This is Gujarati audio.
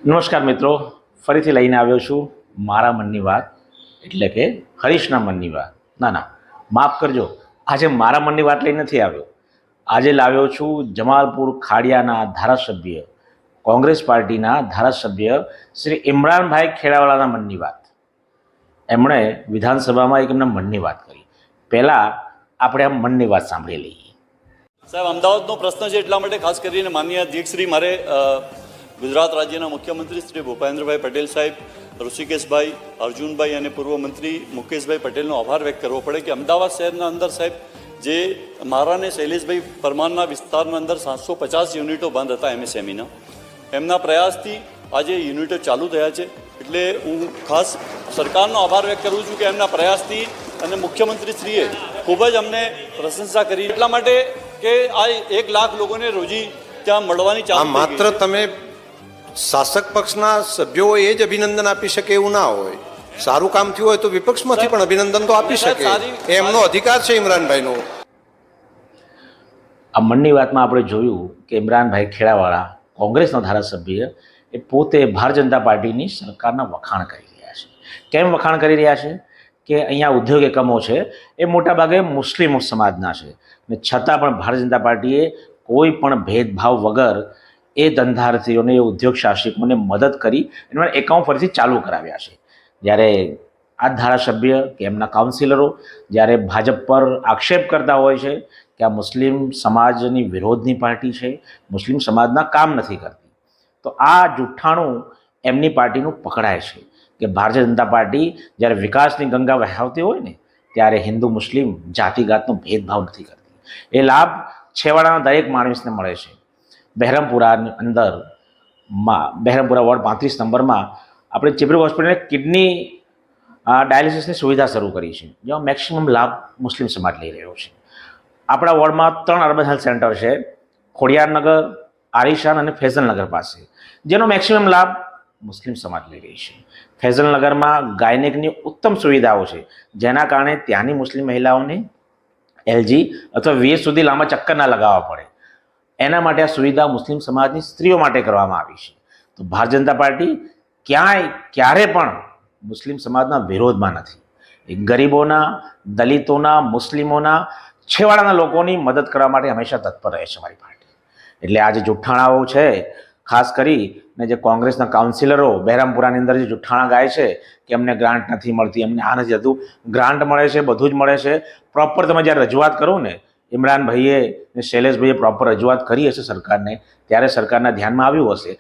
નમસ્કાર મિત્રો, ફરીથી લઈને આવ્યો છું મારા મનની વાત, એટલે કે હરીશના મનની વાત. ના, માફ કરજો, આજે મારા મનની વાત લઈને નથી આવ્યો. આજે લાવ્યો છું જમાલપુર ખાડિયાના ધારાસભ્ય, કોંગ્રેસ પાર્ટીના ધારાસભ્ય શ્રી ઇમરાનભાઈ ખેડાવાલાના મનની વાત. એમણે વિધાનસભામાં એક એમના મનની વાત કરી. પહેલાં આપણે આ મનની વાત સાંભળી લઈએ. સાહેબ, અમદાવાદનો પ્રશ્ન છે એટલા માટે ખાસ કરીને માનનીય અધ્યક્ષશ્રી મારે ગુજરાત રાજ્યના મુખ્યમંત્રી શ્રી ભૂપેન્દ્રભાઈ પટેલ સાહેબ, ઋષિકેશભાઈ, અર્જુનભાઈ અને પૂર્વ મંત્રી મુકેશભાઈ પટેલનો આભાર વ્યક્ત કરવો પડે કે અમદાવાદ શહેરના અંદર સાહેબ જે મારા અને શૈલેષભાઈ પરમારના વિસ્તારના અંદર 750 યુનિટો બંધ હતા એમએસએમઈના, એમના પ્રયાસથી આજે યુનિટો ચાલુ થયા છે. એટલે હું ખાસ સરકારનો આભાર વ્યક્ત કરું છું કે એમના પ્રયાસથી અને મુખ્યમંત્રીશ્રીએ ખૂબ જ અમને પ્રશંસા કરી એટલા માટે કે આ 1 લાખ લોકોને રોજી ત્યાં મળવાની ચાલુ માત્ર તમે શાસક પક્ષના સભ્યો એ જ અભિનંદન આપી શકે એવું ના હોય. સારું કામ થયું હોય તો વિપક્ષમાંથી પણ અભિનંદન તો આપી શકે, એમનો અધિકાર છે ઇમરાનભાઈનો. આ મનની વાતમાં આપણે જોયું કે ઇમરાનભાઈ ખેડાવાળા કોંગ્રેસના ધારાસભ્ય એ પોતે ભારતીય જનતા પાર્ટીની સરકારના વખાણ કરી રહ્યા છે. કેમ વખાણ કરી રહ્યા છે? કે અહીંયા ઉદ્યોગ એકમો છે એ મોટાભાગે મુસ્લિમ સમાજના છે અને છતાં પણ ભારતીય જનતા પાર્ટીએ કોઈ પણ ભેદભાવ વગર એ ધંધાર્થીઓને, એ ઉદ્યોગ સાહસિકોને મદદ કરી એના એકાઉન્ટ ફરીથી ચાલુ કરાવ્યા છે. જ્યારે આ ધારાસભ્ય કે એમના કાઉન્સિલરો જ્યારે ભાજપ પર આક્ષેપ કરતા હોય છે કે આ મુસ્લિમ સમાજની વિરોધની પાર્ટી છે, મુસ્લિમ સમાજના કામ નથી કરતી, તો આ જુઠ્ઠાણું એમની પાર્ટીનું પકડાય છે કે ભારતીય જનતા પાર્ટી જ્યારે વિકાસની ગંગા વહાવતી હોય ને ત્યારે હિન્દુ મુસ્લિમ જાતિગાતનો ભેદભાવ નથી કરતી. એ લાભ છેવાડાના દરેક માણસને મળે છે. બહેરમપુરાની અંદર બહેરમપુરા વોર્ડ 35 નંબરમાં આપણે ચીબરી હોસ્પિટલને કિડની ડાયાલિસિસની સુવિધા શરૂ કરી છે, જેમાં મેક્સિમમ લાભ મુસ્લિમ સમાજ લઈ રહ્યો છે. આપણા વોર્ડમાં 3 અર્બન હેલ્થ સેન્ટર છે, ખોડિયારનગર, આરીશાન અને ફેઝલનગર પાસે, જેનો મેક્સિમમ લાભ મુસ્લિમ સમાજ લઈ રહી છે. ફેઝલનગરમાં ગાયનેકની ઉત્તમ સુવિધાઓ છે, જેના કારણે ત્યાંની મુસ્લિમ મહિલાઓને એલજી અથવા વીએસ સુધી લાંબા ચક્કર ના લગાવવા પડે. એના માટે આ સુવિધા મુસ્લિમ સમાજની સ્ત્રીઓ માટે કરવામાં આવી છે. તો ભારતીય જનતા પાર્ટી ક્યારે પણ મુસ્લિમ સમાજના વિરોધમાં નથી. એ ગરીબોના, દલિતોના, મુસ્લિમોના, છેવાડાના લોકોની મદદ કરવા માટે હંમેશા તત્પર રહે છે મારી પાર્ટી. એટલે આ જે જુઠ્ઠાણાઓ છે, ખાસ કરીને જે કોંગ્રેસના કાઉન્સિલરો બહેરામપુરાની અંદર જે જુઠ્ઠાણા ગાય છે કે અમને ગ્રાન્ટ નથી મળતી, અમને આ નથી થતું, ગ્રાન્ટ મળે છે, બધું જ મળે છે. પ્રોપર તમે જ્યારે રજૂઆત કરો ને, ઇમરાનભાઈએ ને શૈલેષભાઈએ પ્રોપર રજૂઆત કરી હશે સરકારને, ત્યારે સરકારના ધ્યાનમાં આવ્યું હશે.